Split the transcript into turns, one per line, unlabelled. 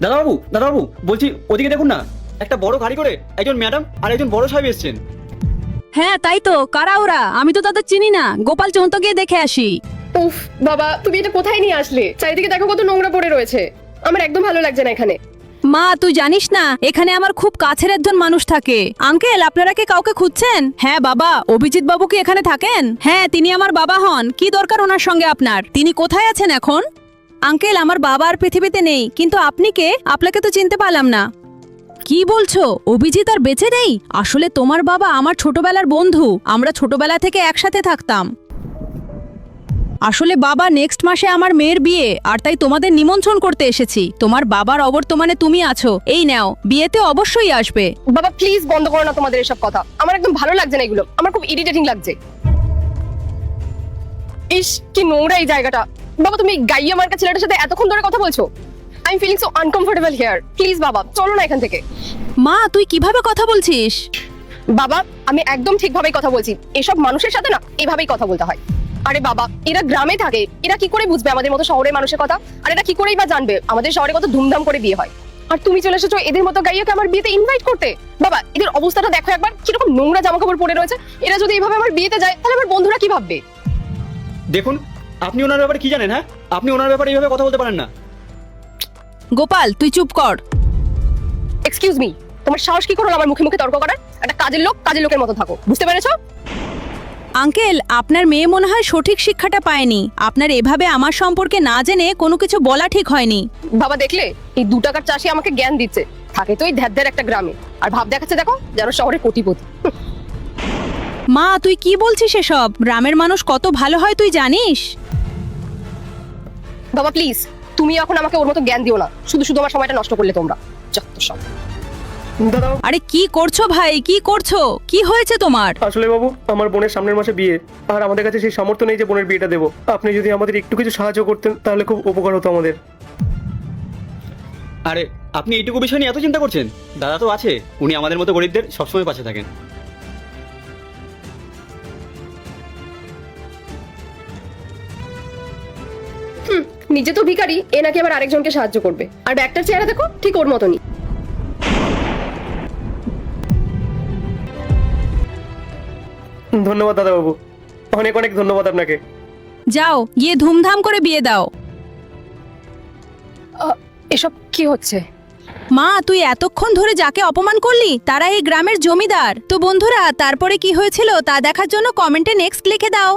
দাদাবাবু দাদাবাবু, বলছি ওদিকে দেখুন না, একটা বড় গাড়ি করে একজন ম্যাডাম আর একজন বড় সাহেব এসেছেন।
হ্যাঁ তাই তো, কারা ওরা? আমি তো তাদের চিনি না। গোপাল চৌতো গিয়ে দেখে আসি।
উফ বাবা, তুমি এটা কোথায় নিয়ে আসলে? চারিদিকে দেখো কত নোংরা পড়ে রয়েছে। আমার একদম ভালো লাগছে না এখানে।
মা তুই জানিস না, এখানে আমার খুব কাছের একজন মানুষ থাকে। আঙ্কেল, আপনারা কি কাউকে খুঁজছেন? হ্যাঁ বাবা, অভিজিৎ বাবু কি এখানে থাকেন? হ্যাঁ, তিনি আমার বাবা হন। কি দরকার ওনার সঙ্গে আপনার? তিনি কোথায় আছেন এখন? আঙ্কেল, আমার বাবা আর পৃথিবীতে নেই। কিন্তু আপনি কে? আপনাকে তো চিনতে পারলাম না। কি বলছো? অভিজিৎ আর বেঁচে নেই? আসলে তোমার বাবা আমার ছোটবেলার বন্ধু। আমরা ছোটবেলা থেকে একসাথে থাকতাম। আসলে বাবা, নেক্সট মাসে আমার মেয়ের বিয়ে, আর তাই তোমাদের নিমন্ত্রণ করতে এসেছি। তোমার বাবার অবর্তমানে তুমি আছো, এই নাও, বিয়েতে অবশ্যই আসবে।
বাবা প্লিজ বন্ধ করো না তোমাদের এসব কথা। আমার একদম ভালো লাগছে না এগুলো। আমার খুব ইরিটেটিং লাগছে। ইস কি নোংরা এই জায়গাটা। বাবা তুমি গাইয়া মার্কা ছেলেটার সাথে এতক্ষণ ধরে কথা বলছো। I am feeling so uncomfortable here. Please বাবা চলো না এখান থেকে।
মা তুই কিভাবে কথা বলছিস?
বাবা আমি একদম ঠিকভাবেই কথা বলছি। এসব মানুষের সাথে না এভাবেই কথা বলতে হয়। আরে বাবা, এরা গ্রামে থাকে, এরা কি করে বুঝবে আমাদের মতো শহরের মানুষের কথা? আর এরা কি করেই বা জানবে আমাদের শহরে কত ধুমধাম করে বিয়ে হয়? আর তুমি চলে এসেছো এদের মতো গাইয়াকে আমার বিয়েতে ইনভাইট করতে। বাবা এদের অবস্থাটা দেখো একবার, কিরকম নোংরা জামা কাপড় পরে রয়েছে। এরা যদি এইভাবে আমার বিয়েতে যায় তাহলে আমার বন্ধুরা কি ভাববে?
দেখুন, আপনি ওনার ব্যাপারে কি জানেন? হ্যাঁ, আপনি ওনার ব্যাপারে এইভাবে কথা বলতে পারেন না।
গোপাল তুই চুপ কর।
এক্সকিউজ মি, তোমার সাহস কি করে আমার মুখে মুখে তর্ক করার? একটা কাজের লোক কাজের লোকের মতো থাকো, বুঝতে পেরেছো?
আঙ্কেল, আপনার মেয়ে মনে হয় সঠিক শিক্ষাটা পায়নি। আপনার এভাবে আমার সম্পর্কে না জেনে কোনো কিছু বলা ঠিক হয়নি।
বাবা দেখলে, এই 2 টাকার চাষি আমাকে জ্ঞান দিচ্ছে। থাকে তো এই ধ্যার একটা গ্রামে, আর ভাব দেখাচ্ছে দেখো যেন শহরে কোটিপতি।
মা তুই কি বলছিস এসব? গ্রামের মানুষ কত ভালো হয় তুই জানিস?
বাবা প্লিজ, তুমি এখন আমাকে ওর মতো জ্ঞান দিও না। শুধু শুধু আমার সময়টা নষ্ট করলে তোমরা, যত সব।
দাদা
আরে কি করছো ভাই, কি করছো? কি হয়েছে তোমার?
আসলে বাবু, আমার বোনের সামনের মাসে বিয়ে, আর আমাদের কাছে সেই সামর্থ্য নেই যে বোনের বিয়েটা দেবো। আপনি যদি আমাদের একটু কিছু সাহায্য করতেন তাহলে খুব উপকার হতো আমাদের।
আরে আপনি এইটুকু বিষয় নিয়ে এত চিন্তা করছেন? দাদা তো আছে, উনি আমাদের মতো গরিবদের সবসময় পাশে থাকেন।
নিজে তো ভিখারি, এ নাকি আবার আরেকজনকে সাহায্য করবে। আর ব্যাগটার চেহারা দেখো, ঠিক ওর মতনই।
ধন্যবাদ দাদাবাবু, অনেক অনেক ধন্যবাদ আপনাকে।
যাও গিয়ে ধুমধাম করে বিয়ে দাও।
এসব কি হচ্ছে?
মা তুই এতক্ষণ ধরে যাকে অপমান করলি তারা এই গ্রামের জমিদার। তো বন্ধুরা, তারপরে কি হয়েছিল তা দেখার জন্য কমেন্টে নেক্সট লিখে দাও।